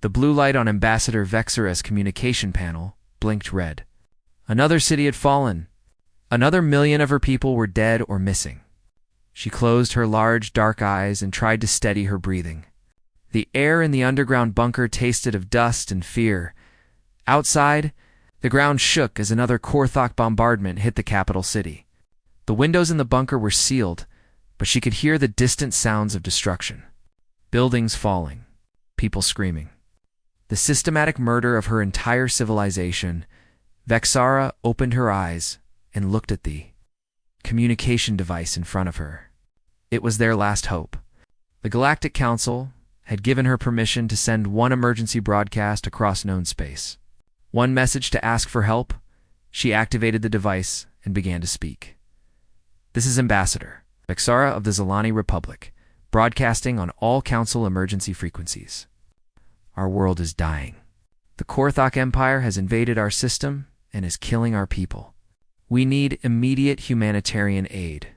The blue light on Ambassador Vexera's communication panel blinked red. Another city had fallen. Another million of her people were dead or missing. She closed her large, dark eyes and tried to steady her breathing. The air in the underground bunker tasted of dust and fear. Outside, the ground shook as another Korthok bombardment hit the capital city. The windows in the bunker were sealed, but she could hear the distant sounds of destruction. Buildings falling, people screaming. The systematic murder of her entire civilization. Vexera opened her eyes and looked at the communication device in front of her. It was their last hope. The Galactic Council had given her permission to send one emergency broadcast across known space. One message to ask for help. She activated the device and began to speak. This is Ambassador Vexera of the Zilani Republic, broadcasting on all Council emergency frequencies. Our world is dying. The Korthok Empire has invaded our system and is killing our people. We need immediate humanitarian aid.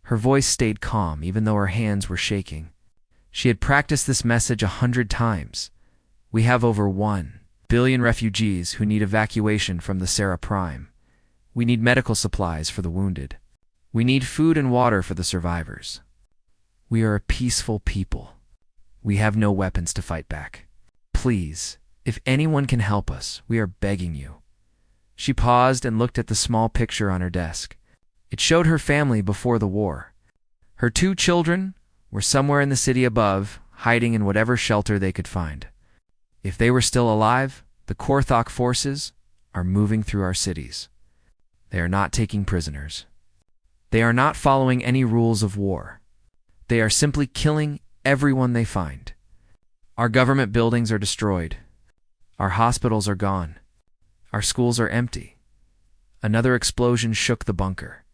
Her voice stayed calm, even though her hands were shaking. She had practiced this message 100 times. We have over 1 billion refugees who need evacuation from the Sarah Prime. We need medical supplies for the wounded. We need food and water for the survivors. We are a peaceful people. We have no weapons to fight back. Please, if anyone can help us, we are begging you. She paused and looked at the small picture on her desk. It showed her family before the war. Her 2 children were somewhere in the city above, hiding in whatever shelter they could find. If they were still alive, the Korthok forces are moving through our cities. They are not taking prisoners. They are not following any rules of war. They are simply killing everyone they find. Our government buildings are destroyed. Our hospitals are gone. Our schools are empty. Another explosion shook the bunker.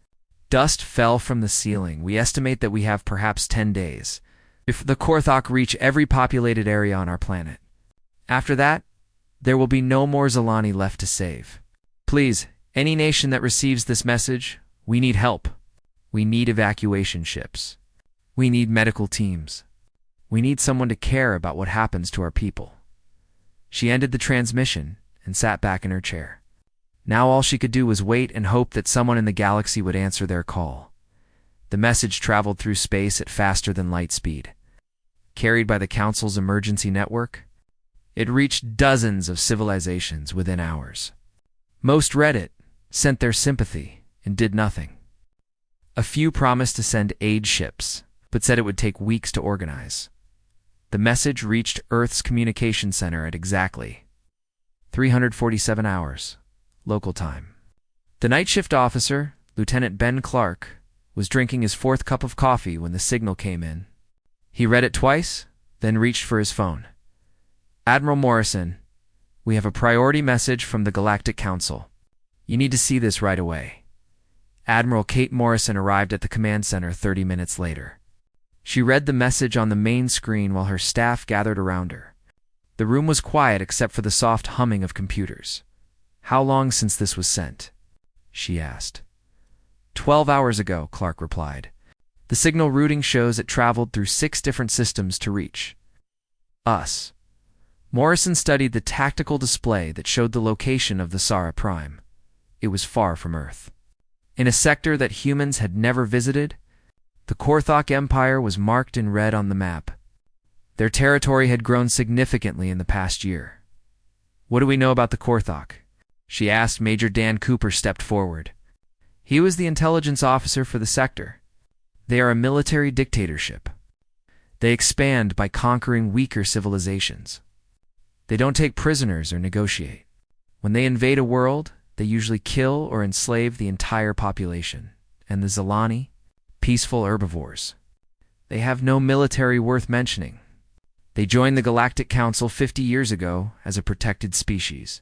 Dust fell from the ceiling. We estimate that we have perhaps 10 days. If the Korthok reach every populated area on our planet. After that, there will be no more Zilani left to save. Please, any nation that receives this message, we need help. We need evacuation ships. We need medical teams. We need someone to care about what happens to our people. She ended the transmission and sat back in her chair. Now all she could do was wait and hope that someone in the galaxy would answer their call. The message traveled through space at faster than light speed. Carried by the Council's emergency network, it reached dozens of civilizations within hours. Most read it, sent their sympathy, and did nothing. A few promised to send aid ships, but said it would take weeks to organize. The message reached Earth's communication center at exactly 347 hours, local time. The night shift officer, Lieutenant Ben Clark, was drinking his 4th cup of coffee when the signal came in. He read it twice, then reached for his phone. Admiral Morrison, we have a priority message from the Galactic Council. You need to see this right away. Admiral Kate Morrison arrived at the command center 30 minutes later. She read the message on the main screen while her staff gathered around her. The room was quiet except for the soft humming of computers. How long since this was sent? She asked. 12 hours ago, Clark replied. The signal routing shows it traveled through 6 different systems to reach us. Morrison studied the tactical display that showed the location of the Sarah Prime. It was far from Earth. In a sector that humans had never visited, the Korthok Empire was marked in red on the map. Their territory had grown significantly in the past year. What do we know about the Korthok? She asked. Major Dan Cooper stepped forward. He was the intelligence officer for the sector. They are a military dictatorship. They expand by conquering weaker civilizations. They don't take prisoners or negotiate. When they invade a world, they usually kill or enslave the entire population. And the Zilani, peaceful herbivores. They have no military worth mentioning. They joined the Galactic Council 50 years ago as a protected species.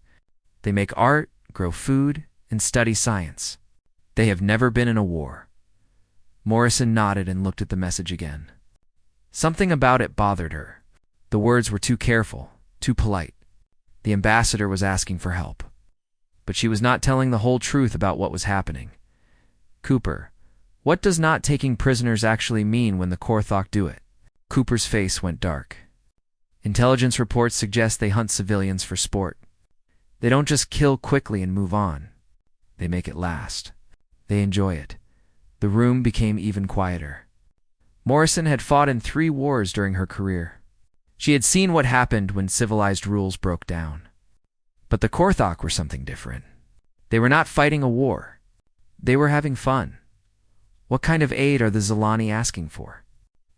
They make art, grow food, and study science. They have never been in a war. Morrison nodded and looked at the message again. Something about it bothered her. The words were too careful, too polite. The ambassador was asking for help. But she was not telling the whole truth about what was happening. Cooper, what does not taking prisoners actually mean when the Korthok do it? Cooper's face went dark. Intelligence reports suggest they hunt civilians for sport. They don't just kill quickly and move on. They make it last. They enjoy it. The room became even quieter. Morrison had fought in 3 wars during her career. She had seen what happened when civilized rules broke down. But the Korthok were something different. They were not fighting a war. They were having fun. What kind of aid are the Zilani asking for?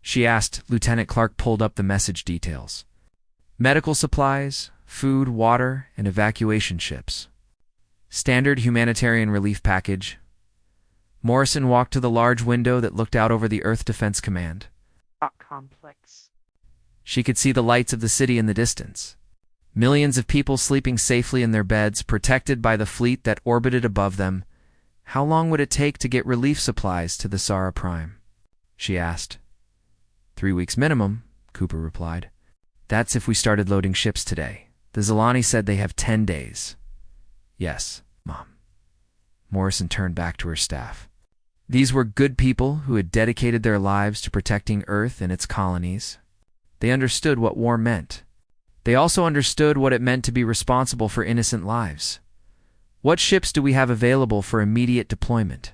She asked. Lieutenant Clark pulled up the message details. Medical supplies, food, water, and evacuation ships. Standard humanitarian relief package. Morrison walked to the large window that looked out over the Earth Defense Command. Complex. She could see the lights of the city in the distance. Millions of people sleeping safely in their beds, protected by the fleet that orbited above them. How long would it take to get relief supplies to the Sara Prime? She asked. 3 weeks minimum, Cooper replied. That's if we started loading ships today. The Zilani said they have 10 days. Yes, Mom. Morrison turned back to her staff. These were good people who had dedicated their lives to protecting Earth and its colonies. They understood what war meant. They also understood what it meant to be responsible for innocent lives. What ships do we have available for immediate deployment?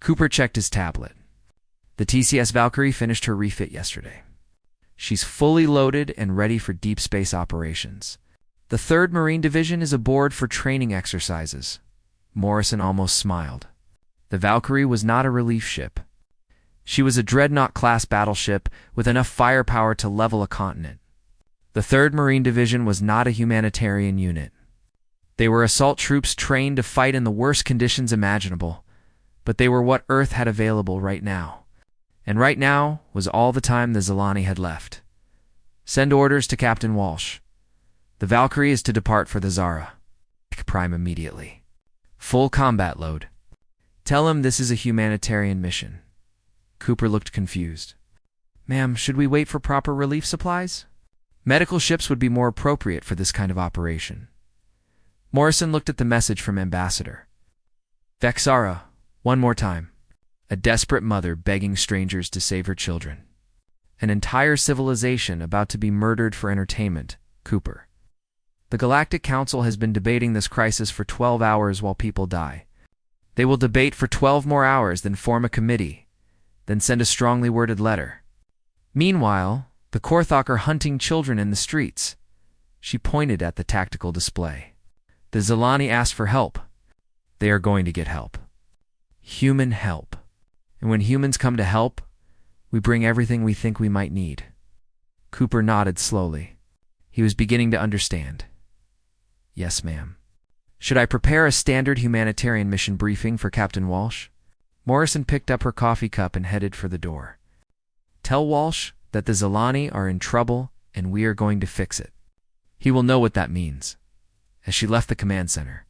Cooper checked his tablet. The TCS Valkyrie finished her refit yesterday. She's fully loaded and ready for deep space operations. The 3rd Marine Division is aboard for training exercises. Morrison almost smiled. The Valkyrie was not a relief ship. She was a Dreadnought-class battleship with enough firepower to level a continent. The 3rd Marine Division was not a humanitarian unit. They were assault troops trained to fight in the worst conditions imaginable, but they were what Earth had available right now. And right now was all the time the Zilani had left. Send orders to Captain Walsh. The Valkyrie is to depart for the Zara Prime immediately. Full combat load. Tell him this is a humanitarian mission. Cooper looked confused. Ma'am, should we wait for proper relief supplies? Medical ships would be more appropriate for this kind of operation. Morrison looked at the message from Ambassador. Vexara, one more time. A desperate mother begging strangers to save her children. An entire civilization about to be murdered for entertainment, Cooper. The Galactic Council has been debating this crisis for 12 hours while people die. They will debate for 12 more hours, then form a committee, then send a strongly worded letter. Meanwhile, the Korthok are hunting children in the streets. She pointed at the tactical display. The Zilani asked for help. They are going to get help. Human help. And when humans come to help, we bring everything we think we might need. Cooper nodded slowly. He was beginning to understand. Yes, ma'am. Should I prepare a standard humanitarian mission briefing for Captain Walsh? Morrison picked up her coffee cup and headed for the door. Tell Walsh that the Zilani are in trouble and we are going to fix it. He will know what that means. As she left the command center,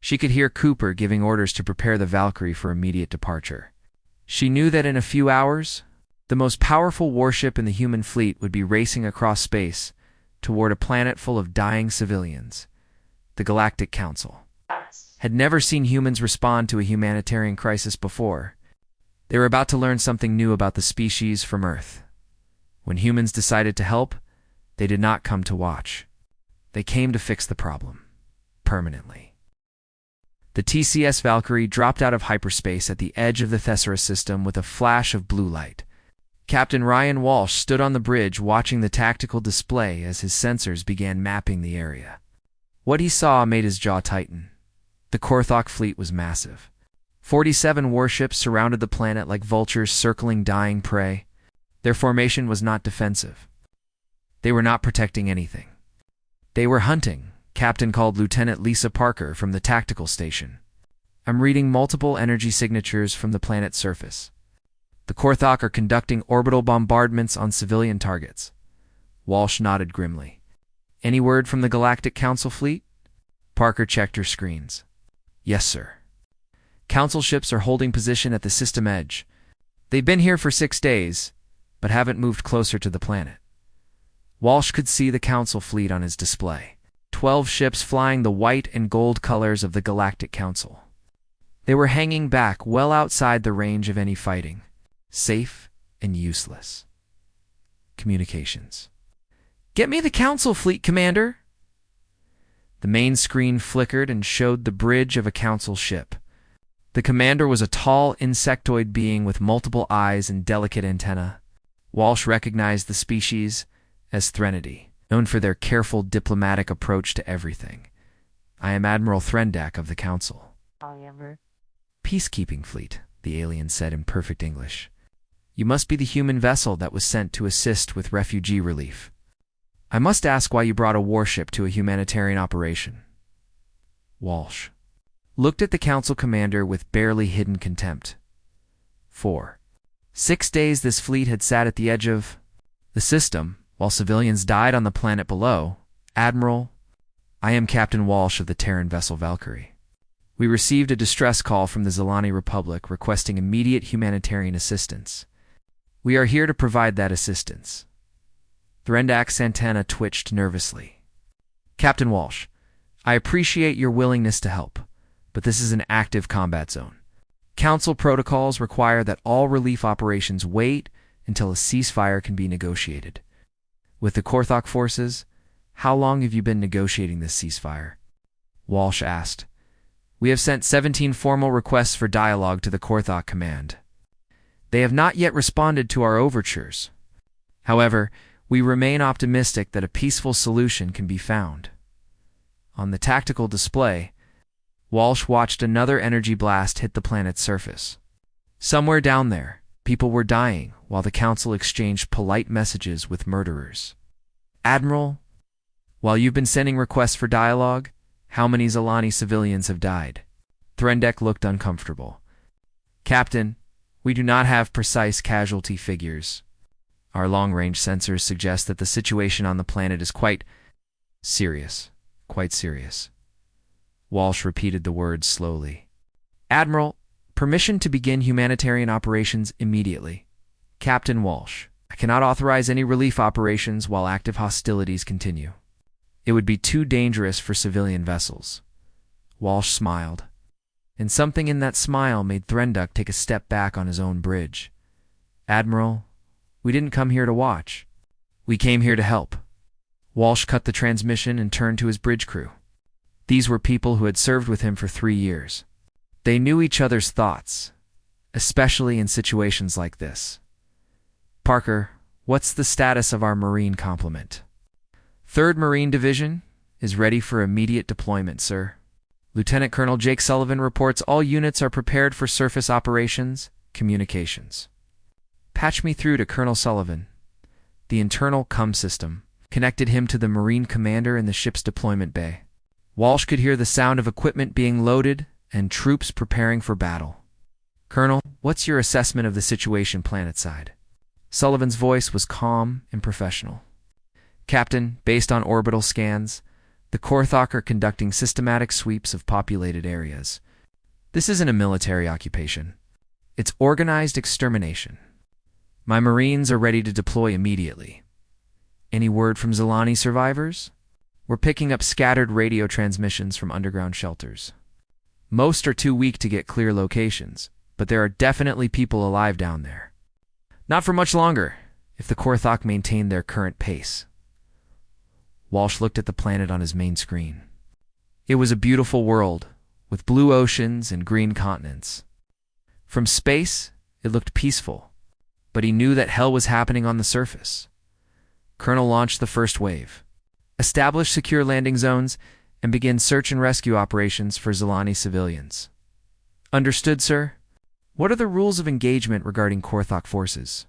she could hear Cooper giving orders to prepare the Valkyrie for immediate departure. She knew that in a few hours, the most powerful warship in the human fleet would be racing across space toward a planet full of dying civilians. The Galactic Council had never seen humans respond to a humanitarian crisis before. They were about to learn something new about the species from Earth. When humans decided to help, they did not come to watch. They came to fix the problem, permanently. The TCS Valkyrie dropped out of hyperspace at the edge of the Thesaurus system with a flash of blue light. Captain Ryan Walsh stood on the bridge watching the tactical display as his sensors began mapping the area. What he saw made his jaw tighten. The Korthok fleet was massive. 47 warships surrounded the planet like vultures circling dying prey. Their formation was not defensive. They were not protecting anything. They were hunting, Captain called Lieutenant Lisa Parker from the tactical station. I'm reading multiple energy signatures from the planet's surface. The Korthok are conducting orbital bombardments on civilian targets. Walsh nodded grimly. Any word from the Galactic Council fleet? Parker checked her screens. Yes, sir. Council ships are holding position at the system edge. They've been here for 6 days, but haven't moved closer to the planet. Walsh could see the Council fleet on his display. 12 ships flying the white and gold colors of the Galactic Council. They were hanging back well outside the range of any fighting. Safe and useless. Communications. Get me the Council Fleet, Commander! The main screen flickered and showed the bridge of a Council ship. The commander was a tall insectoid being with multiple eyes and delicate antennae. Walsh recognized the species as Threnody, known for their careful diplomatic approach to everything. I am Admiral Threndak of the Council. Peacekeeping fleet, the alien said in perfect English. You must be the human vessel that was sent to assist with refugee relief. I must ask why you brought a warship to a humanitarian operation. Walsh looked at the council commander with barely hidden contempt. 6 days this fleet had sat at the edge of the system, while civilians died on the planet below. Admiral, I am Captain Walsh of the Terran vessel Valkyrie. We received a distress call from the Zilani Republic requesting immediate humanitarian assistance. We are here to provide that assistance. Threndak's antenna twitched nervously. Captain Walsh, I appreciate your willingness to help, but this is an active combat zone. Council protocols require that all relief operations wait until a ceasefire can be negotiated. With the Korthok forces, how long have you been negotiating this ceasefire? Walsh asked. We have sent 17 formal requests for dialogue to the Korthok command. They have not yet responded to our overtures. However, we remain optimistic that a peaceful solution can be found. On the tactical display, Walsh watched another energy blast hit the planet's surface. Somewhere down there, people were dying while the Council exchanged polite messages with murderers. Admiral, while you've been sending requests for dialogue, how many Zilani civilians have died? Threndak looked uncomfortable. Captain, we do not have precise casualty figures. Our long-range sensors suggest that the situation on the planet is quite serious. Quite serious. Walsh repeated the words slowly. Admiral, permission to begin humanitarian operations immediately. Captain Walsh, I cannot authorize any relief operations while active hostilities continue. It would be too dangerous for civilian vessels. Walsh smiled, and something in that smile made Threndak take a step back on his own bridge. Admiral, we didn't come here to watch. We came here to help. Walsh cut the transmission and turned to his bridge crew. These were people who had served with him for 3 years. They knew each other's thoughts, especially in situations like this. Parker, what's the status of our Marine complement? 3rd Marine Division is ready for immediate deployment, sir. Lieutenant Colonel Jake Sullivan reports all units are prepared for surface operations, communications. Patch me through to Colonel Sullivan. The internal comm system connected him to the Marine commander in the ship's deployment bay. Walsh could hear the sound of equipment being loaded and troops preparing for battle. Colonel, what's your assessment of the situation planetside? Sullivan's voice was calm and professional. Captain, based on orbital scans, the Korthok are conducting systematic sweeps of populated areas. This isn't a military occupation. It's organized extermination. My Marines are ready to deploy immediately. Any word from Zilani survivors? We're picking up scattered radio transmissions from underground shelters. Most are too weak to get clear locations, but there are definitely people alive down there. Not for much longer, if the Korthok maintain their current pace. Walsh looked at the planet on his main screen. It was a beautiful world, with blue oceans and green continents. From space, it looked peaceful, but he knew that hell was happening on the surface. Colonel launched the first wave. Establish secure landing zones, and begin search and rescue operations for Zilani civilians. Understood, sir? What are the rules of engagement regarding Korthok forces?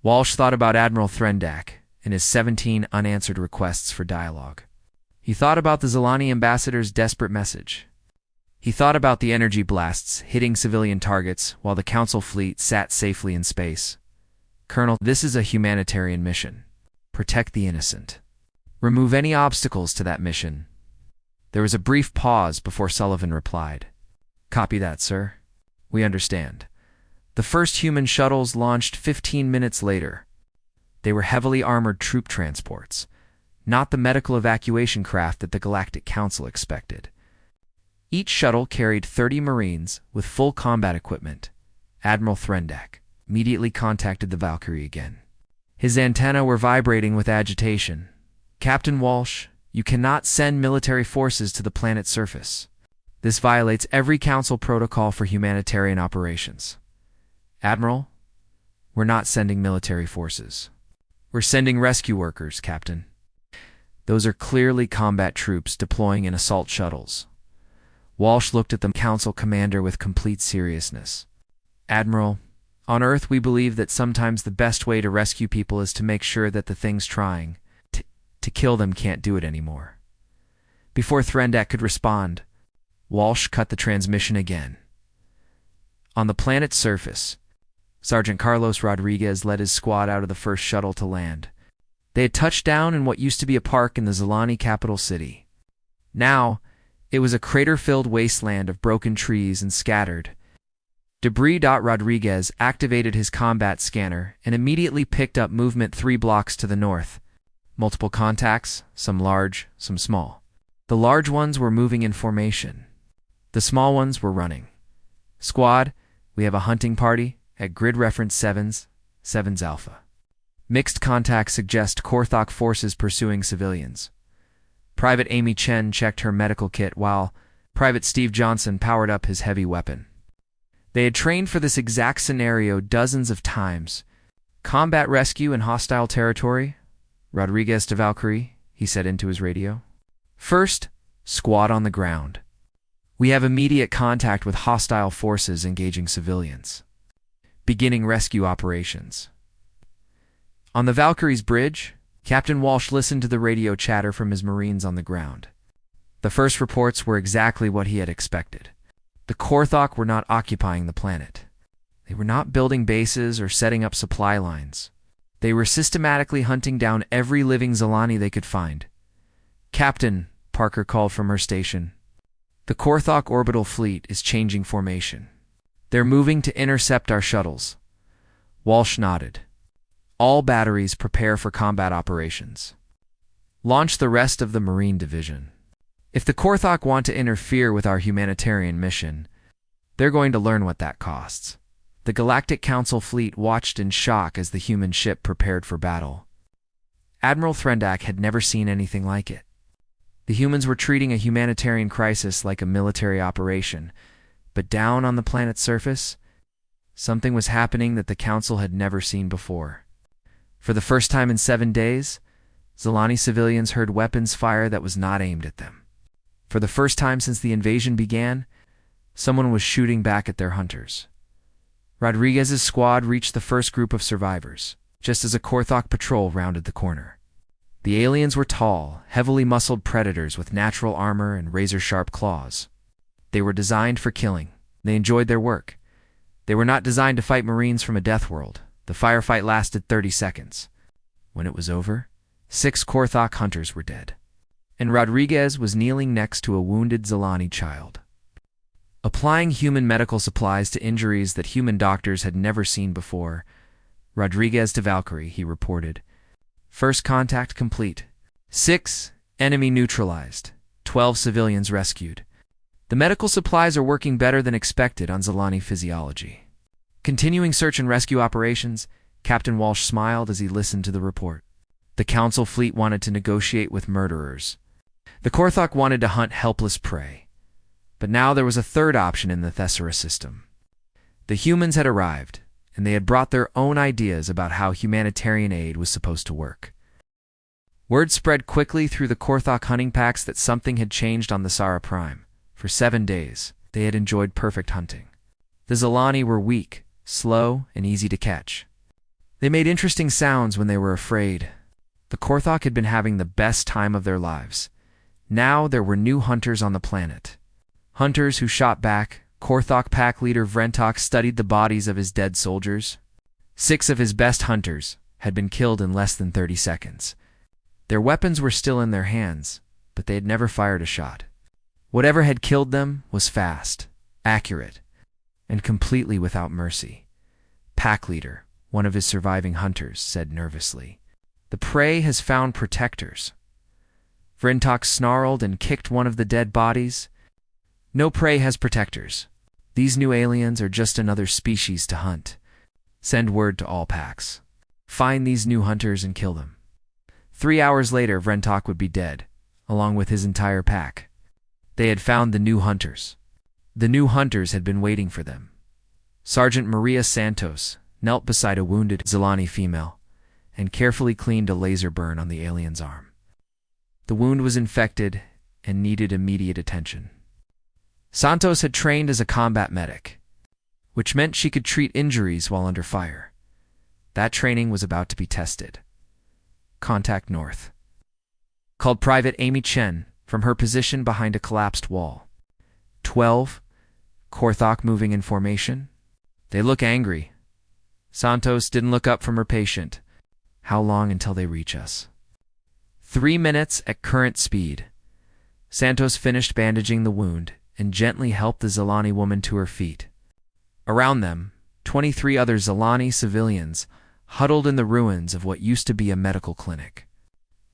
Walsh thought about Admiral Threndak and his 17 unanswered requests for dialogue. He thought about the Zilani ambassador's desperate message. He thought about the energy blasts hitting civilian targets while the Council fleet sat safely in space. Colonel, this is a humanitarian mission. Protect the innocent. Remove any obstacles to that mission. There was a brief pause before Sullivan replied. Copy that, sir. We understand. The first human shuttles launched 15 minutes later. They were heavily armored troop transports, not the medical evacuation craft that the Galactic Council expected. Each shuttle carried 30 Marines with full combat equipment. Admiral Threndak immediately contacted the Valkyrie again. His antennae were vibrating with agitation. Captain Walsh, you cannot send military forces to the planet's surface. This violates every Council protocol for humanitarian operations. Admiral, we're not sending military forces. We're sending rescue workers, Captain. Those are clearly combat troops deploying in assault shuttles. Walsh looked at the Council commander with complete seriousness. Admiral, on Earth we believe that sometimes the best way to rescue people is to make sure that the things trying to kill them can't do it anymore. Before Threndak could respond, Walsh cut the transmission again. On the planet's surface, Sergeant Carlos Rodriguez led his squad out of the first shuttle to land. They had touched down in what used to be a park in the Zilani capital city. Now, it was a crater-filled wasteland of broken trees and scattered debris. Rodriguez activated his combat scanner and immediately picked up movement 3 blocks to the north. Multiple contacts, some large, some small. The large ones were moving in formation. The small ones were running. Squad, we have a hunting party at grid reference 7's Alpha. Mixed contacts suggest Korthok forces pursuing civilians. Private Amy Chen checked her medical kit while Private Steve Johnson powered up his heavy weapon. They had trained for this exact scenario dozens of times. Combat rescue in hostile territory? Rodriguez to Valkyrie, he said into his radio. First, squad on the ground. We have immediate contact with hostile forces engaging civilians. Beginning rescue operations. On the Valkyrie's bridge, Captain Walsh listened to the radio chatter from his Marines on the ground. The first reports were exactly what he had expected. The Korthok were not occupying the planet. They were not building bases or setting up supply lines. They were systematically hunting down every living Zilani they could find. Captain, Parker called from her station. The Korthok orbital fleet is changing formation. They're moving to intercept our shuttles. Walsh nodded. All batteries prepare for combat operations. Launch the rest of the Marine Division. If the Korthok want to interfere with our humanitarian mission, they're going to learn what that costs. The Galactic Council fleet watched in shock as the human ship prepared for battle. Admiral Threndak had never seen anything like it. The humans were treating a humanitarian crisis like a military operation, but down on the planet's surface, something was happening that the Council had never seen before. For the first time in 7 days, Zilani civilians heard weapons fire that was not aimed at them. For the first time since the invasion began, someone was shooting back at their hunters. Rodriguez's squad reached the first group of survivors, just as a Korthok patrol rounded the corner. The aliens were tall, heavily muscled predators with natural armor and razor-sharp claws. They were designed for killing. They enjoyed their work. They were not designed to fight Marines from a death world. The firefight lasted 30 seconds. When it was over, 6 Korthok hunters were dead, and Rodriguez was kneeling next to a wounded Zilani child. Applying human medical supplies to injuries that human doctors had never seen before, Rodriguez to Valkyrie, he reported. First contact complete. 6 enemy neutralized. 12 civilians rescued. The medical supplies are working better than expected on Zilani physiology. Continuing search and rescue operations, Captain Walsh smiled as he listened to the report. The Council fleet wanted to negotiate with murderers. The Korthok wanted to hunt helpless prey. But now there was a third option in the Thessera system. The humans had arrived, and they had brought their own ideas about how humanitarian aid was supposed to work. Word spread quickly through the Korthok hunting packs that something had changed on the Sara Prime. For 7 days, they had enjoyed perfect hunting. The Zilani were weak, slow, and easy to catch. They made interesting sounds when they were afraid. The Korthok had been having the best time of their lives. Now there were new hunters on the planet. Hunters who shot back. Korthok pack leader Vrentok studied the bodies of his dead soldiers. 6 of his best hunters had been killed in less than 30 seconds. Their weapons were still in their hands, but they had never fired a shot. Whatever had killed them was fast, accurate, and completely without mercy. Pack leader, one of his surviving hunters, said nervously. The prey has found protectors. Vrentok snarled and kicked one of the dead bodies. No prey has protectors. These new aliens are just another species to hunt. Send word to all packs. Find these new hunters and kill them. 3 hours later, Vrentok would be dead, along with his entire pack. They had found the new hunters. The new hunters had been waiting for them. Sergeant Maria Santos knelt beside a wounded Zilani female and carefully cleaned a laser burn on the alien's arm. The wound was infected and needed immediate attention. Santos had trained as a combat medic, which meant she could treat injuries while under fire. That training was about to be tested. Contact North. Called Private Amy Chen from her position behind a collapsed wall. 12. Korthok moving in formation. They look angry. Santos didn't look up from her patient. How long until they reach us? 3 minutes at current speed. Santos finished bandaging the wound and gently helped the Zilani woman to her feet. Around them, 23 other Zilani civilians huddled in the ruins of what used to be a medical clinic.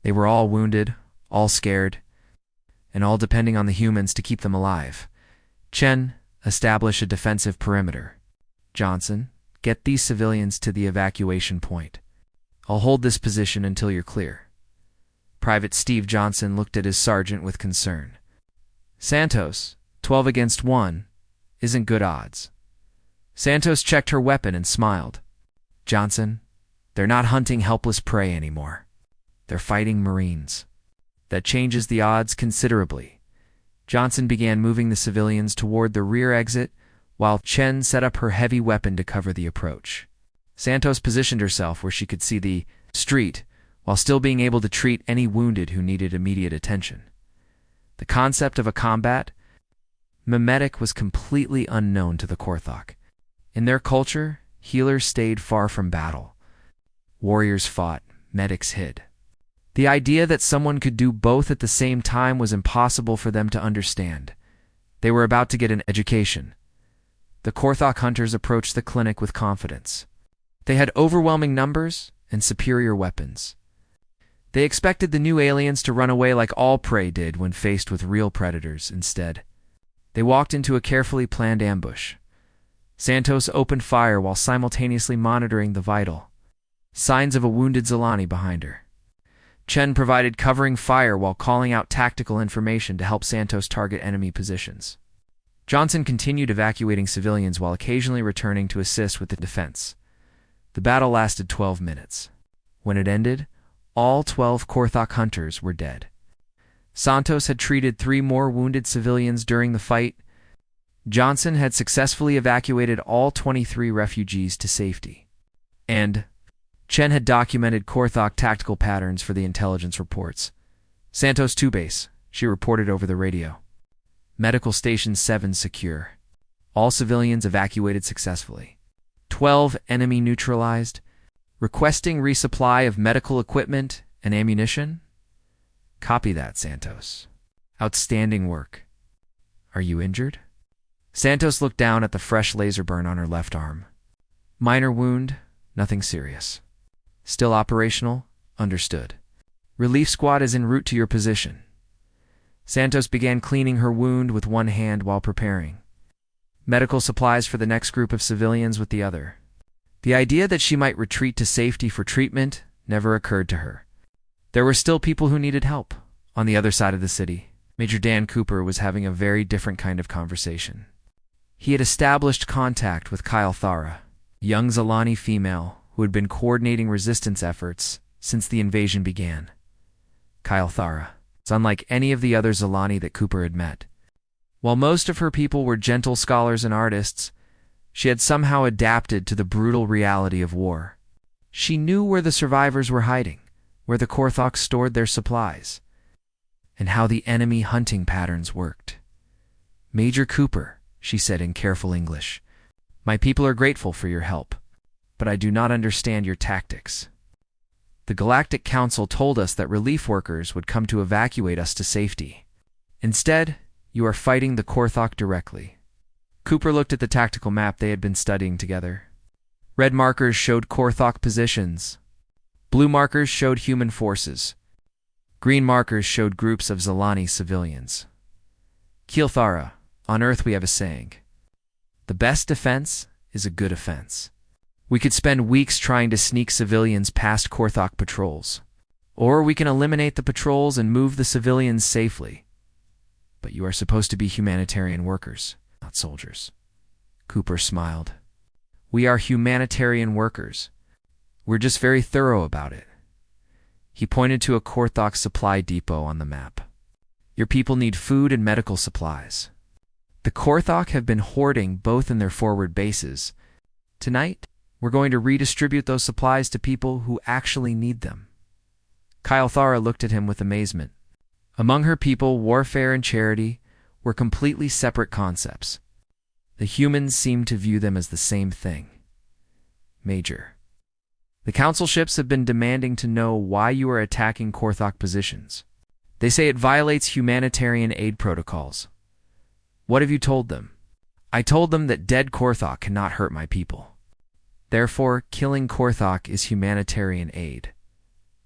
They were all wounded, all scared, and all depending on the humans to keep them alive. Chen, establish a defensive perimeter. Johnson, get these civilians to the evacuation point. I'll hold this position until you're clear. Private Steve Johnson looked at his sergeant with concern. Santos, 12 against 1, isn't good odds. Santos checked her weapon and smiled. Johnson, they're not hunting helpless prey anymore. They're fighting Marines. That changes the odds considerably. Johnson began moving the civilians toward the rear exit, while Chen set up her heavy weapon to cover the approach. Santos positioned herself where she could see the street, while still being able to treat any wounded who needed immediate attention. The concept of a combat mimetic was completely unknown to the Korthok. In their culture, healers stayed far from battle. Warriors fought, medics hid. The idea that someone could do both at the same time was impossible for them to understand. They were about to get an education. The Korthok hunters approached the clinic with confidence. They had overwhelming numbers and superior weapons. They expected the new aliens to run away like all prey did when faced with real predators. Instead, they walked into a carefully planned ambush. Santos opened fire while simultaneously monitoring the vital signs of a wounded Zilani behind her. Chen provided covering fire while calling out tactical information to help Santos target enemy positions. Johnson continued evacuating civilians while occasionally returning to assist with the defense. The battle lasted 12 minutes. When it ended, all 12 Korthok hunters were dead. Santos had treated 3 more wounded civilians during the fight. Johnson had successfully evacuated all 23 refugees to safety. And Chen had documented Korthok tactical patterns for the intelligence reports. Santos 2 base, she reported over the radio. Medical Station 7 secure. All civilians evacuated successfully. 12 enemy neutralized. Requesting resupply of medical equipment and ammunition? Copy that, Santos. Outstanding work. Are you injured? Santos looked down at the fresh laser burn on her left arm. Minor wound, nothing serious. Still operational? Understood. Relief squad is en route to your position. Santos began cleaning her wound with one hand while preparing medical supplies for the next group of civilians with the other. The idea that she might retreat to safety for treatment never occurred to her. There were still people who needed help. On the other side of the city, Major Dan Cooper was having a very different kind of conversation. He had established contact with Kyle Thara, a young Zilani female who had been coordinating resistance efforts since the invasion began. Kyle Thara was unlike any of the other Zilani that Cooper had met. While most of her people were gentle scholars and artists, she had somehow adapted to the brutal reality of war. She knew where the survivors were hiding, where the Korthok stored their supplies, and how the enemy hunting patterns worked. Major Cooper, she said in careful English, my people are grateful for your help, but I do not understand your tactics. The Galactic Council told us that relief workers would come to evacuate us to safety. Instead, you are fighting the Korthok directly. Cooper looked at the tactical map they had been studying together. Red markers showed Korthok positions. Blue markers showed human forces. Green markers showed groups of Zilani civilians. Keelthara, on Earth we have a saying. The best defense is a good offense. We could spend weeks trying to sneak civilians past Korthok patrols. Or we can eliminate the patrols and move the civilians safely. But you are supposed to be humanitarian workers, not soldiers. Cooper smiled. We are humanitarian workers. We're just very thorough about it. He pointed to a Korthok supply depot on the map. Your people need food and medical supplies. The Korthok have been hoarding both in their forward bases. Tonight, we're going to redistribute those supplies to people who actually need them. Kyle-Thara looked at him with amazement. Among her people, warfare and charity were completely separate concepts. The humans seemed to view them as the same thing. Major. The council ships have been demanding to know why you are attacking Korthok positions. They say it violates humanitarian aid protocols. What have you told them? I told them that dead Korthok cannot hurt my people. Therefore, killing Korthok is humanitarian aid.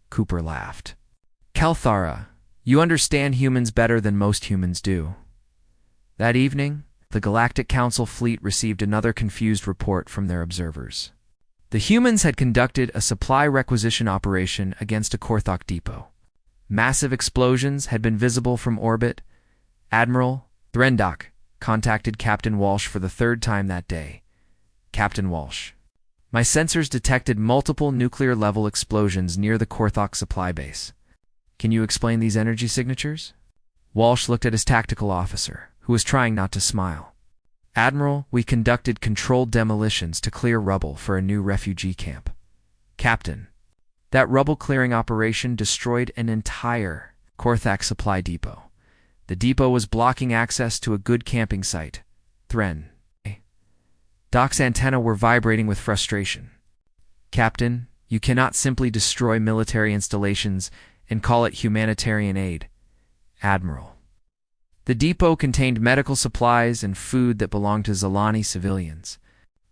Cooper laughed. Kyle-Thara, you understand humans better than most humans do. That evening, the Galactic Council fleet received another confused report from their observers. The humans had conducted a supply requisition operation against a Korthok depot. Massive explosions had been visible from orbit. Admiral Threndok contacted Captain Walsh for the third time that day. Captain Walsh. My sensors detected multiple nuclear-level explosions near the Korthok supply base. Can you explain these energy signatures? Walsh looked at his tactical officer, who was trying not to smile. Admiral, we conducted controlled demolitions to clear rubble for a new refugee camp. Captain, that rubble-clearing operation destroyed an entire Korthok supply depot. The depot was blocking access to a good camping site. Thren. Doc's antennae were vibrating with frustration. Captain, you cannot simply destroy military installations and call it humanitarian aid. Admiral. The depot contained medical supplies and food that belonged to Zalani civilians.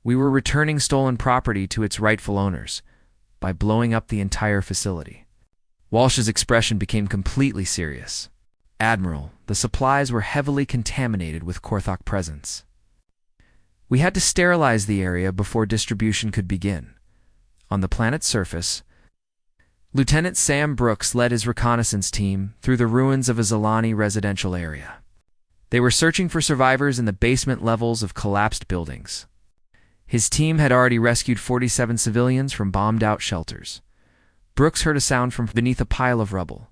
We were returning stolen property to its rightful owners by blowing up the entire facility. Walsh's expression became completely serious. Admiral, the supplies were heavily contaminated with Korthok presence. We had to sterilize the area before distribution could begin. On the planet's surface, Lieutenant Sam Brooks led his reconnaissance team through the ruins of a Zalani residential area. They were searching for survivors in the basement levels of collapsed buildings. His team had already rescued 47 civilians from bombed-out shelters. Brooks heard a sound from beneath a pile of rubble.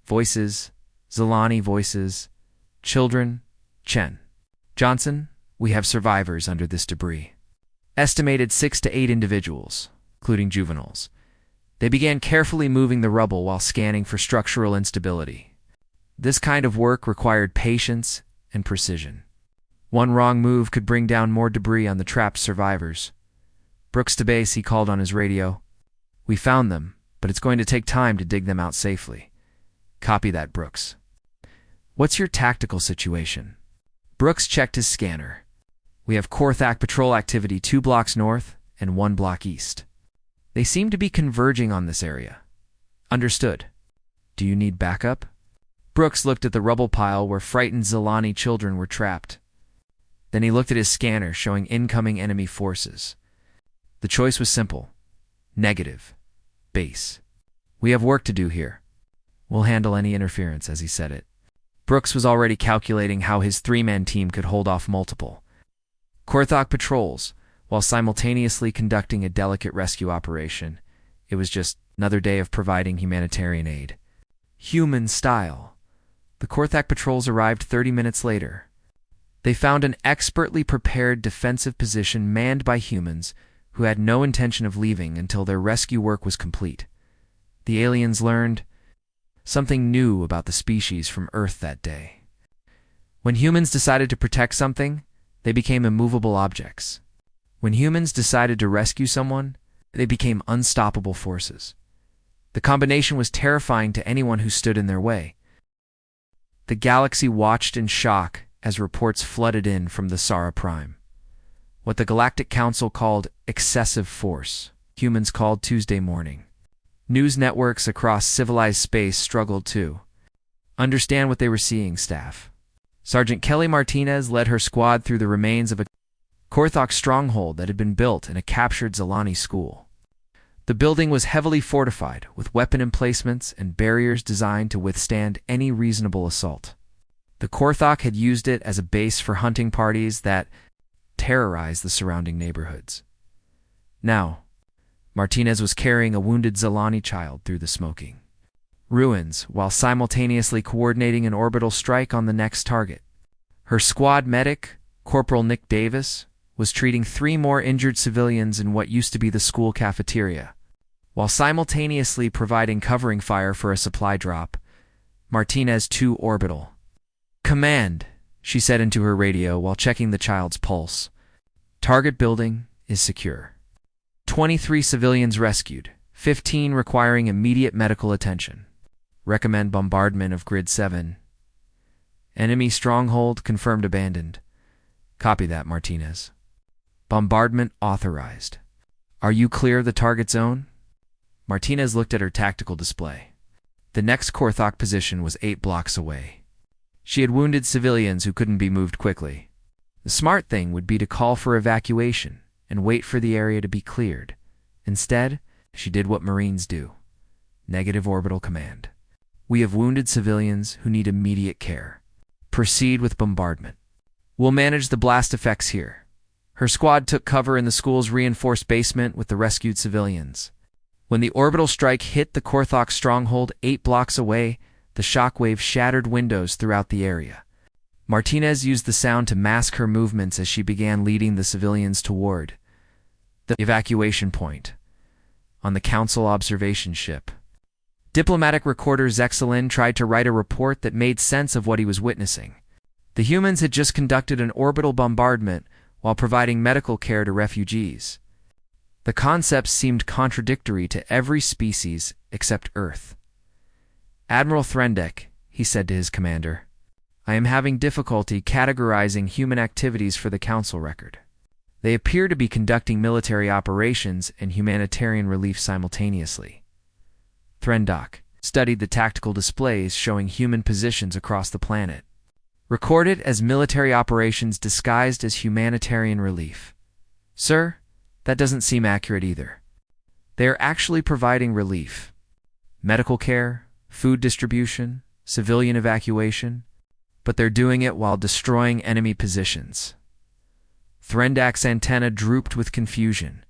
Voices, Zalani voices, children, Chen. Johnson, we have survivors under this debris. Estimated 6 to 8 individuals, including juveniles. They began carefully moving the rubble while scanning for structural instability. This kind of work required patience and precision. One wrong move could bring down more debris on the trapped survivors. Brooks to base, he called on his radio. We found them, but it's going to take time to dig them out safely. Copy that, Brooks. What's your tactical situation? Brooks checked his scanner. We have Korthok patrol activity 2 blocks north and 1 block east. They seem to be converging on this area. Understood. Do you need backup? Brooks looked at the rubble pile where frightened Zalani children were trapped. Then he looked at his scanner showing incoming enemy forces. The choice was simple. Negative. Base. We have work to do here. We'll handle any interference, as he said it. Brooks was already calculating how his 3-man team could hold off multiple Korthok patrols while simultaneously conducting a delicate rescue operation. It was just another day of providing humanitarian aid. Human style. The Korthok patrols arrived 30 minutes later. They found an expertly prepared defensive position manned by humans who had no intention of leaving until their rescue work was complete. The aliens learned something new about the species from Earth that day. When humans decided to protect something, they became immovable objects. When humans decided to rescue someone, they became unstoppable forces. The combination was terrifying to anyone who stood in their way. The galaxy watched in shock as reports flooded in from the Sara Prime. What the Galactic Council called excessive force, humans called Tuesday morning. News networks across civilized space struggled to understand what they were seeing, staff. Sergeant Kelly Martinez led her squad through the remains of a Korthok stronghold that had been built in a captured Zalani school. The building was heavily fortified, with weapon emplacements and barriers designed to withstand any reasonable assault. The Korthok had used it as a base for hunting parties that terrorized the surrounding neighborhoods. Now, Martinez was carrying a wounded Zilani child through the smoking ruins while simultaneously coordinating an orbital strike on the next target. Her squad medic, Corporal Nick Davis, was treating 3 more injured civilians in what used to be the school cafeteria. While simultaneously providing covering fire for a supply drop, Martinez 2 orbital. "Command," she said into her radio while checking the child's pulse. "Target building is secure. 23 civilians rescued, 15 requiring immediate medical attention. Recommend bombardment of Grid 7. Enemy stronghold confirmed abandoned. Copy that, Martinez. Bombardment authorized. Are you clear of the target zone?" Martinez looked at her tactical display. The next Korthok position was 8 blocks away. She had wounded civilians who couldn't be moved quickly. The smart thing would be to call for evacuation and wait for the area to be cleared. Instead, she did what Marines do. Negative orbital command. "We have wounded civilians who need immediate care. Proceed with bombardment. We'll manage the blast effects here." Her squad took cover in the school's reinforced basement with the rescued civilians. When the orbital strike hit the Korthok stronghold 8 blocks away, the shockwave shattered windows throughout the area. Martinez used the sound to mask her movements as she began leading the civilians toward the evacuation point on the Council observation ship. Diplomatic recorder Zexelin tried to write a report that made sense of what he was witnessing. The humans had just conducted an orbital bombardment while providing medical care to refugees. The concepts seemed contradictory to every species except Earth. "Admiral Threndek," he said to his commander, "I am having difficulty categorizing human activities for the Council record. They appear to be conducting military operations and humanitarian relief simultaneously." Threndok studied the tactical displays showing human positions across the planet. "Recorded as military operations disguised as humanitarian relief." "Sir, that doesn't seem accurate either. They are actually providing relief. Medical care, food distribution, civilian evacuation, but they're doing it while destroying enemy positions." Threndak's antenna drooped with confusion.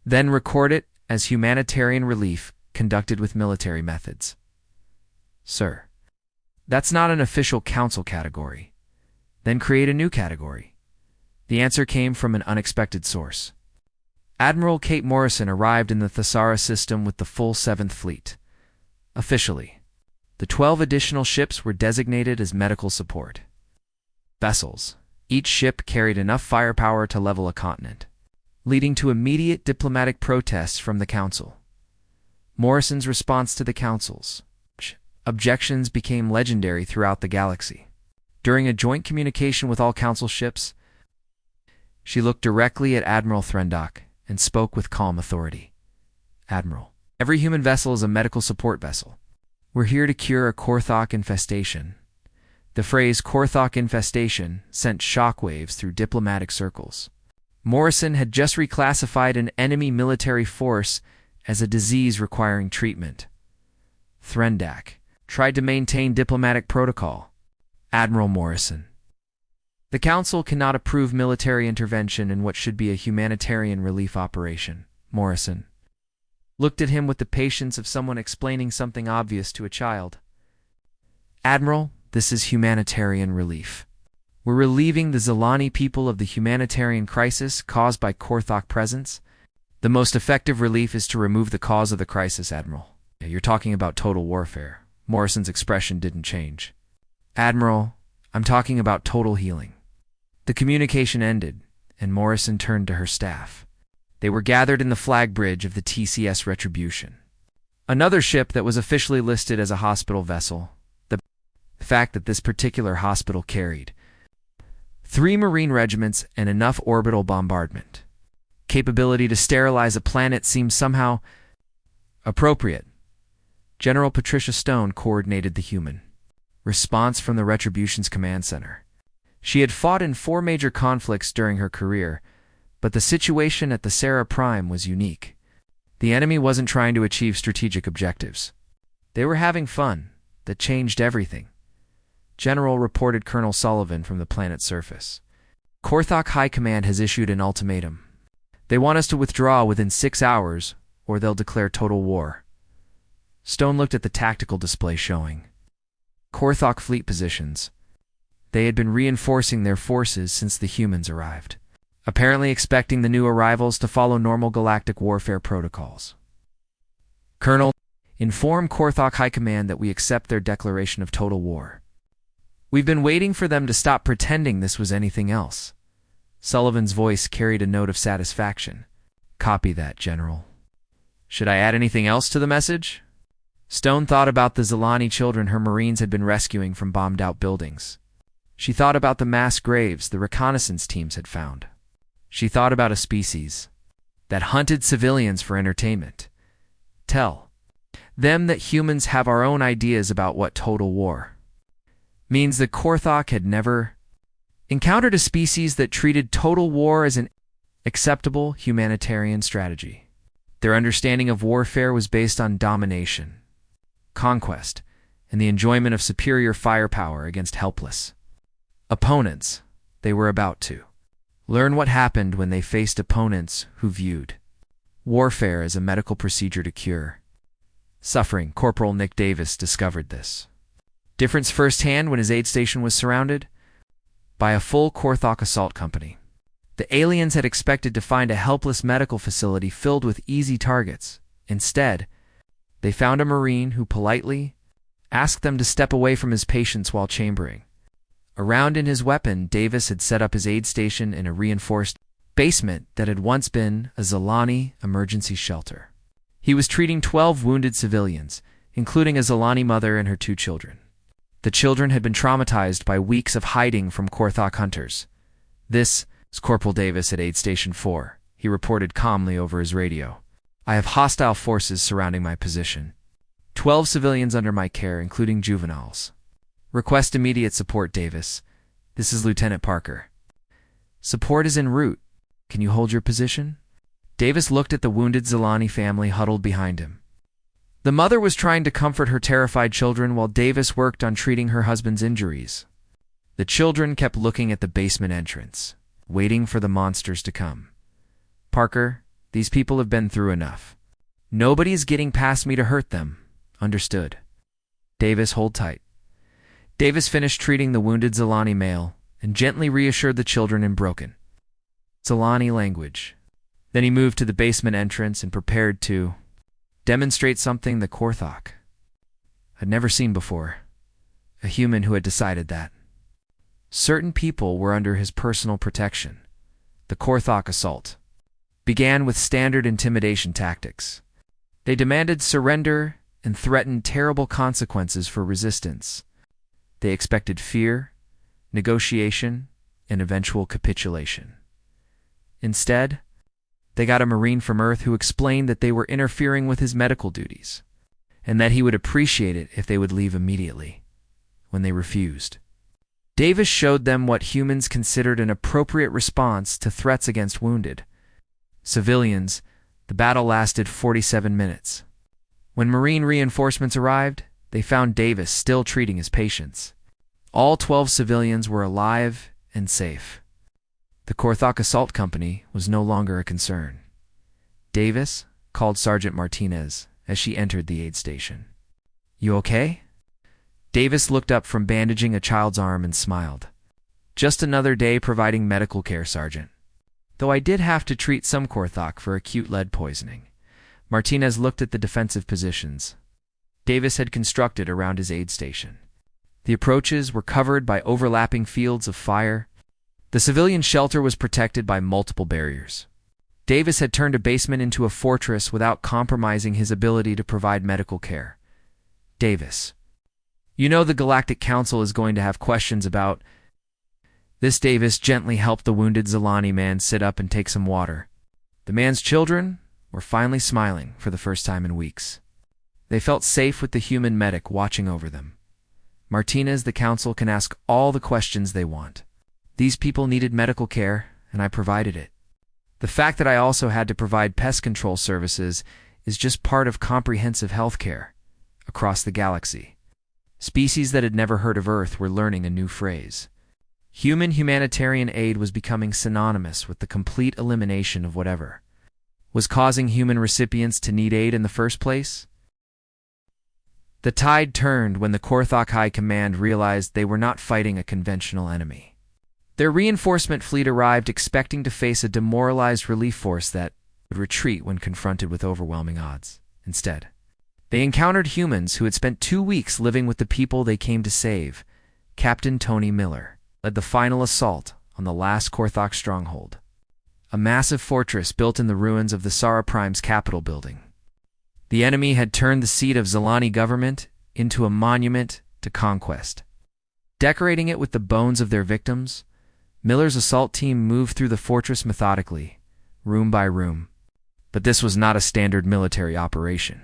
"Then record it as humanitarian relief conducted with military methods." "Sir, that's not an official Council category. Then create a new category." The answer came from an unexpected source. Admiral Kate Morrison arrived in the Thesara system with the full 7th Fleet. Officially, the 12 additional ships were designated as medical support vessels. Each ship carried enough firepower to level a continent, leading to immediate diplomatic protests from the Council. Morrison's response to the Council's objections became legendary throughout the galaxy. During a joint communication with all Council ships, she looked directly at Admiral Threndok and spoke with calm authority. "Admiral, every human vessel is a medical support vessel. We're here to cure a Korthok infestation." The phrase Korthok infestation sent shockwaves through diplomatic circles. Morrison had just reclassified an enemy military force as a disease requiring treatment. Threndok tried to maintain diplomatic protocol. "Admiral Morrison, the Council cannot approve military intervention in what should be a humanitarian relief operation." Morrison looked at him with the patience of someone explaining something obvious to a child. "Admiral, this is humanitarian relief. We're relieving the Zilani people of the humanitarian crisis caused by Korthok presence. The most effective relief is to remove the cause of the crisis, Admiral." "You're talking about total warfare." Morrison's expression didn't change. "Admiral, I'm talking about total healing." The communication ended, and Morrison turned to her staff. They were gathered in the flag bridge of the TCS Retribution, another ship that was officially listed as a hospital vessel. The fact that this particular hospital carried 3 Marine regiments and enough orbital bombardment capability to sterilize a planet seemed somehow appropriate. General Patricia Stone coordinated the human response from the Retribution's command center. She had fought in 4 major conflicts during her career, but the situation at the Sarah Prime was unique. The enemy wasn't trying to achieve strategic objectives. They were having fun. That changed everything. General, reported Colonel Sullivan from the planet's surface. Korthok High Command has issued an ultimatum. They want us to withdraw within 6 hours, or they'll declare total war. Stone looked at the tactical display showing Korthok fleet positions. They had been reinforcing their forces since the humans arrived, apparently expecting the new arrivals to follow normal galactic warfare protocols. Colonel, inform Korthok High Command that we accept their declaration of total war. We've been waiting for them to stop pretending this was anything else. Sullivan's voice carried a note of satisfaction. Copy that, General. Should I add anything else to the message? Stone thought about the Zilani children her Marines had been rescuing from bombed-out buildings. She thought about the mass graves the reconnaissance teams had found. She thought about a species that hunted civilians for entertainment. Tell them that humans have our own ideas about what total war means. That Korthok had never encountered a species that treated total war as an acceptable humanitarian strategy. Their understanding of warfare was based on domination, conquest, and the enjoyment of superior firepower against helpless opponents. They were about to learn what happened when they faced opponents who viewed warfare as a medical procedure to cure suffering. Corporal Nick Davis discovered this difference firsthand when his aid station was surrounded by a full Korthok assault company. The aliens had expected to find a helpless medical facility filled with easy targets. Instead, they found a Marine who politely asked them to step away from his patients while chambering. Around in his weapon, Davis had set up his aid station in a reinforced basement that had once been a Zilani emergency shelter. He was treating 12 wounded civilians, including a Zilani mother and her 2 children. The children had been traumatized by weeks of hiding from Korthok hunters. This is Corporal Davis at Aid Station 4. He reported calmly over his radio. I have hostile forces surrounding my position. 12 civilians under my care, including juveniles. Request immediate support, Davis. This is Lieutenant Parker. Support is en route. Can you hold your position? Davis looked at the wounded Zilani family huddled behind him. The mother was trying to comfort her terrified children while Davis worked on treating her husband's injuries. The children kept looking at the basement entrance, waiting for the monsters to come. Parker, these people have been through enough. Nobody's getting past me to hurt them. Understood. Davis, hold tight. Davis finished treating the wounded Zilani male and gently reassured the children in broken Zilani language. Then he moved to the basement entrance and prepared to demonstrate something the Korthok had never seen before. A human who had decided that certain people were under his personal protection. The Korthok assault began with standard intimidation tactics. They demanded surrender and threatened terrible consequences for resistance. They expected fear, negotiation, and eventual capitulation. Instead, they got a Marine from Earth who explained that they were interfering with his medical duties, and that he would appreciate it if they would leave immediately. When they refused, Davis showed them what humans considered an appropriate response to threats against wounded civilians. The battle lasted 47 minutes. When Marine reinforcements arrived, they found Davis still treating his patients. All 12 civilians were alive and safe. The Korthok Assault Company was no longer a concern. Davis called Sergeant Martinez as she entered the aid station. You okay? Davis looked up from bandaging a child's arm and smiled. Just another day providing medical care, Sergeant. Though I did have to treat some Korthok for acute lead poisoning. Martinez looked at the defensive positions Davis had constructed around his aid station. The approaches were covered by overlapping fields of fire. The civilian shelter was protected by multiple barriers. Davis had turned a basement into a fortress without compromising his ability to provide medical care. Davis. You know the Galactic Council is going to have questions about this. Davis gently helped the wounded Zilani man sit up and take some water. The man's children were finally smiling for the first time in weeks. They felt safe with the human medic watching over them. Martinez, the council can ask all the questions they want. These people needed medical care, and I provided it. The fact that I also had to provide pest control services is just part of comprehensive healthcare across the galaxy. Species that had never heard of Earth were learning a new phrase. Humanitarian aid was becoming synonymous with the complete elimination of whatever was causing human recipients to need aid in the first place. The tide turned when the Korthok High Command realized they were not fighting a conventional enemy. Their reinforcement fleet arrived expecting to face a demoralized relief force that would retreat when confronted with overwhelming odds. Instead, they encountered humans who had spent 2 weeks living with the people they came to save. Captain Tony Miller led the final assault on the last Korthok stronghold, a massive fortress built in the ruins of the Sara Prime's Capitol building. The enemy had turned the seat of Zilani government into a monument to conquest. Decorating it with the bones of their victims, Miller's assault team moved through the fortress methodically, room by room. But this was not a standard military operation.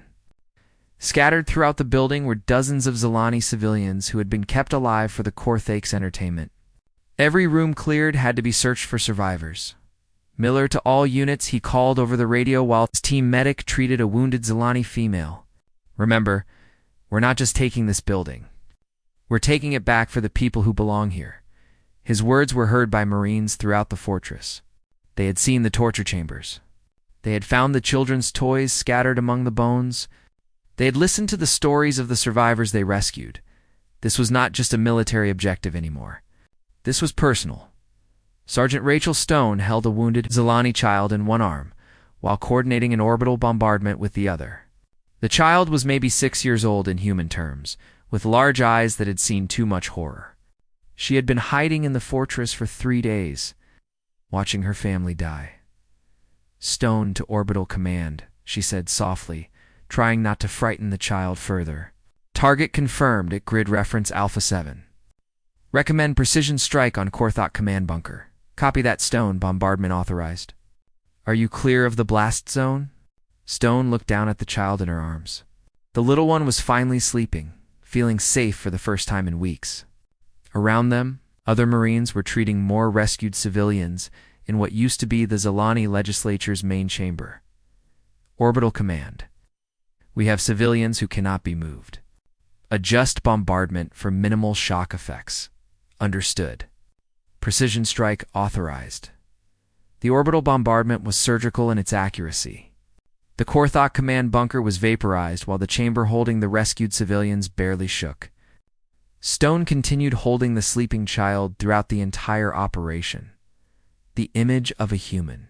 Scattered throughout the building were dozens of Zilani civilians who had been kept alive for the Korthak's entertainment. Every room cleared had to be searched for survivors. Miller, to all units, he called over the radio while his team medic treated a wounded Zilani female. "Remember, we're not just taking this building. We're taking it back for the people who belong here." His words were heard by Marines throughout the fortress. They had seen the torture chambers. They had found the children's toys scattered among the bones. They had listened to the stories of the survivors they rescued. This was not just a military objective anymore. This was personal. Sergeant Rachel Stone held a wounded Zilani child in one arm, while coordinating an orbital bombardment with the other. The child was maybe 6 years old in human terms, with large eyes that had seen too much horror. She had been hiding in the fortress for 3 days, watching her family die. "Stone to orbital command," she said softly, trying not to frighten the child further. "Target confirmed at grid reference Alpha 7. Recommend precision strike on Korthok command bunker. Copy that, Stone. Bombardment authorized." "Are you clear of the blast zone?" Stone looked down at the child in her arms. The little one was finally sleeping, feeling safe for the first time in weeks. Around them, other Marines were treating more rescued civilians in what used to be the Zilani legislature's main chamber. "Orbital command. We have civilians who cannot be moved. Adjust bombardment for minimal shock effects." "Understood. Precision strike authorized." The orbital bombardment was surgical in its accuracy. The Korthok command bunker was vaporized while the chamber holding the rescued civilians barely shook. Stone continued holding the sleeping child throughout the entire operation. The image of a human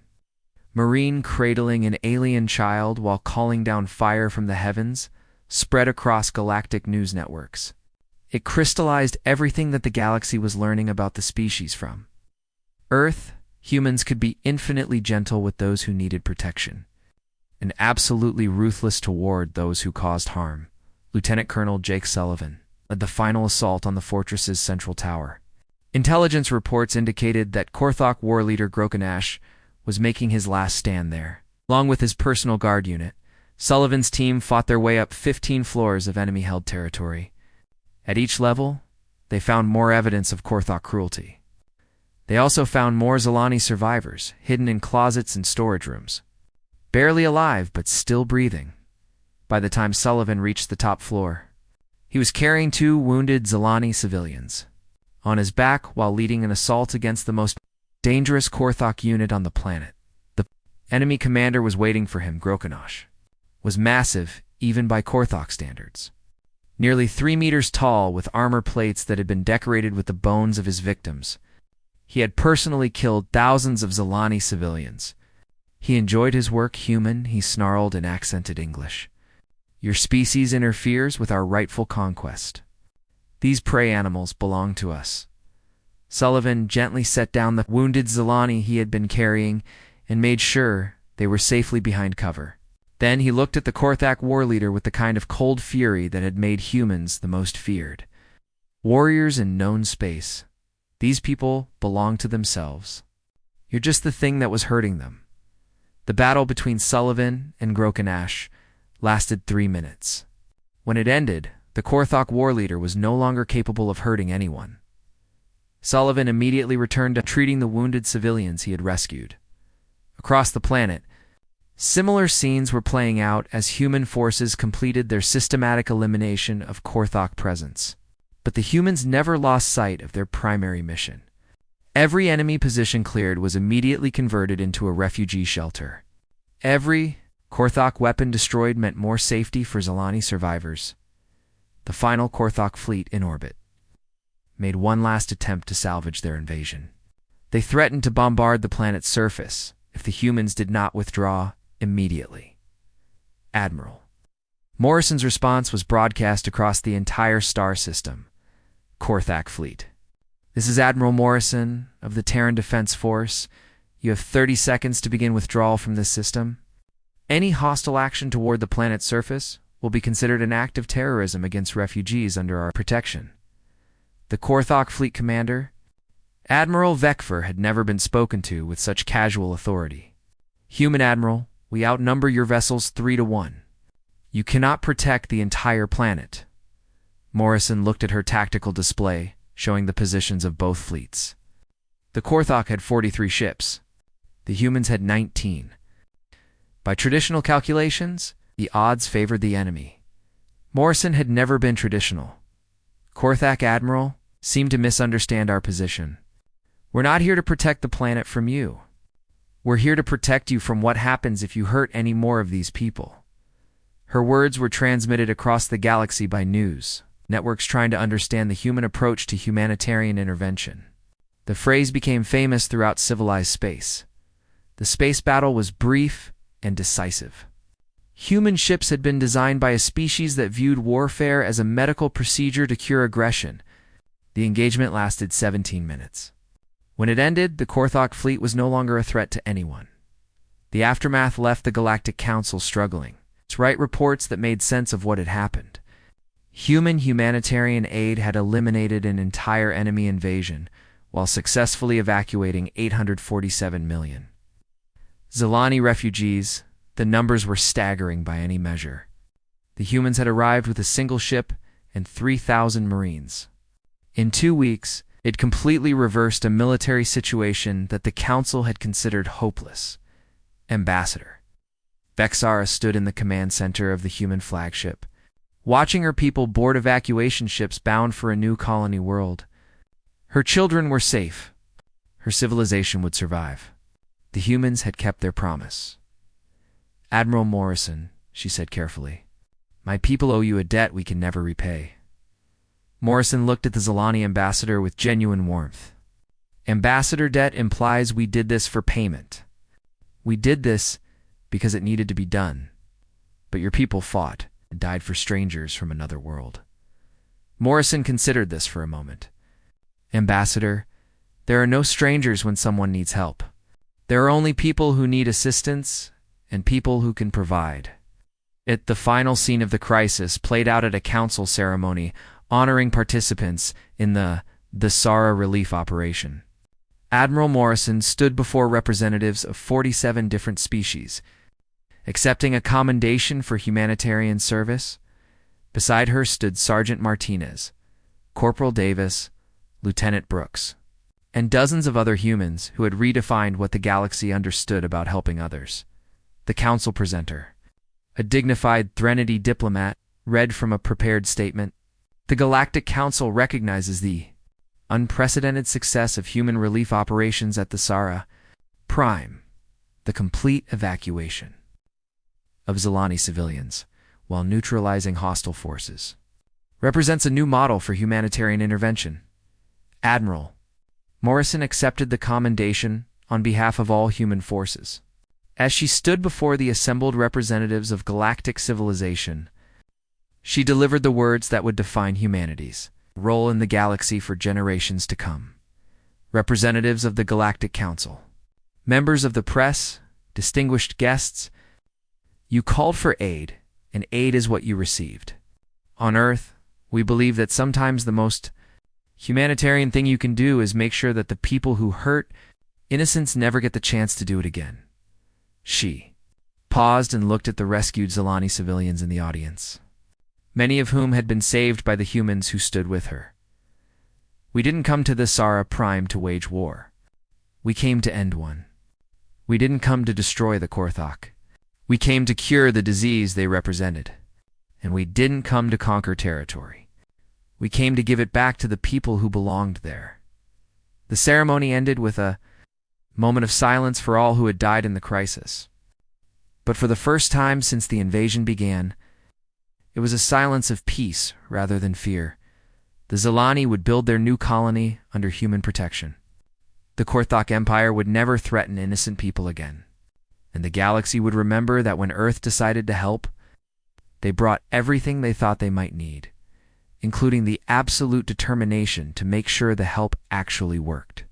Marine cradling an alien child while calling down fire from the heavens spread across galactic news networks. It crystallized everything that the galaxy was learning about the species from Earth. Humans could be infinitely gentle with those who needed protection, and absolutely ruthless toward those who caused harm. Lieutenant Colonel Jake Sullivan led the final assault on the fortress's central tower. Intelligence reports indicated that Korthok war leader Grokanash was making his last stand there. Along with his personal guard unit, Sullivan's team fought their way up 15 floors of enemy-held territory. At each level, they found more evidence of Korthok cruelty. They also found more Zilani survivors, hidden in closets and storage rooms. Barely alive, but still breathing. By the time Sullivan reached the top floor, he was carrying 2 wounded Zilani civilians on his back while leading an assault against the most dangerous Korthok unit on the planet. The enemy commander was waiting for him. Grokanash was massive, even by Korthok standards. Nearly 3 meters tall, with armor plates that had been decorated with the bones of his victims. He had personally killed thousands of Zilani civilians. He enjoyed his work, human, he snarled in accented English. "Your species interferes with our rightful conquest. These prey animals belong to us." Sullivan gently set down the wounded Zilani he had been carrying and made sure they were safely behind cover. Then he looked at the Korthak war leader with the kind of cold fury that had made humans the most feared. Warriors in known space. These people belong to themselves. You're just the thing that was hurting them. The battle between Sullivan and Grokanash lasted 3 minutes. When it ended, the Korthok war leader was no longer capable of hurting anyone. Sullivan immediately returned to treating the wounded civilians he had rescued. Across the planet, Similar scenes were playing out as human forces completed their systematic elimination of Korthok presence. But the humans never lost sight of their primary mission. Every enemy position cleared was immediately converted into a refugee shelter. Every Korthok weapon destroyed meant more safety for Zilani survivors. The final Korthok fleet in orbit made one last attempt to salvage their invasion. They threatened to bombard the planet's surface if the humans did not withdraw immediately. Admiral Morrison's response was broadcast across the entire star system. Korthok fleet. This is Admiral Morrison of the Terran Defense Force. You have 30 seconds to begin withdrawal from this system. Any hostile action toward the planet's surface will be considered an act of terrorism against refugees under our protection. The Korthok fleet commander, Admiral Vekfer, had never been spoken to with such casual authority. Human Admiral, we outnumber your vessels 3-1. You cannot protect the entire planet. Morrison looked at her tactical display, showing the positions of both fleets. The Korthok had 43 ships. The humans had 19. By traditional calculations, the odds favored the enemy. Morrison had never been traditional. Korthok Admiral seemed to misunderstand our position. We're not here to protect the planet from you. We're here to protect you from what happens if you hurt any more of these people. Her words were transmitted across the galaxy by news networks trying to understand the human approach to humanitarian intervention. The phrase became famous throughout civilized space. The space battle was brief and decisive. Human ships had been designed by a species that viewed warfare as a medical procedure to cure aggression. The engagement lasted 17 minutes. When it ended, the Korthok fleet was no longer a threat to anyone. The aftermath left the Galactic Council struggling to write reports that made sense of what had happened. Humanitarian aid had eliminated an entire enemy invasion while successfully evacuating 847 million. Zilani refugees, the numbers were staggering by any measure. The humans had arrived with a single ship and 3,000 Marines. In 2 weeks, it completely reversed a military situation that the Council had considered hopeless. Ambassador Vexara stood in the command center of the human flagship, watching her people board evacuation ships bound for a new colony world. Her children were safe. Her civilization would survive. The humans had kept their promise. Admiral Morrison, she said carefully, my people owe you a debt we can never repay. Morrison looked at the Zilani ambassador with genuine warmth. Ambassador, debt implies we did this for payment. We did this because it needed to be done. But your people fought and died for strangers from another world. Morrison considered this for a moment. Ambassador, there are no strangers when someone needs help. There are only people who need assistance and people who can provide. The final scene of the crisis played out at a council ceremony honoring participants in the Sara relief operation. Admiral Morrison stood before representatives of 47 different species, accepting a commendation for humanitarian service. Beside her stood Sergeant Martinez, Corporal Davis, Lieutenant Brooks, and dozens of other humans who had redefined what the galaxy understood about helping others. The council presenter, a dignified Threnody diplomat, read from a prepared statement. The Galactic Council recognizes the unprecedented success of human relief operations at the Sara Prime, the complete evacuation of Zilani civilians while neutralizing hostile forces, represents a new model for humanitarian intervention. Admiral Morrison accepted the commendation on behalf of all human forces. As she stood before the assembled representatives of galactic civilization, she delivered the words that would define humanity's role in the galaxy for generations to come. Representatives of the Galactic Council, members of the press, distinguished guests, you called for aid, and aid is what you received. On Earth, we believe that sometimes the most humanitarian thing you can do is make sure that the people who hurt innocents never get the chance to do it again. She paused and looked at the rescued Zilani civilians in the audience, many of whom had been saved by the humans who stood with her. We didn't come to the Sara Prime to wage war. We came to end one. We didn't come to destroy the Korthok. We came to cure the disease they represented. And we didn't come to conquer territory. We came to give it back to the people who belonged there. The ceremony ended with a moment of silence for all who had died in the crisis. But for the first time since the invasion began, it was a silence of peace rather than fear. The Zilani would build their new colony under human protection. The Korthok Empire would never threaten innocent people again. And the galaxy would remember that when Earth decided to help, they brought everything they thought they might need, including the absolute determination to make sure the help actually worked.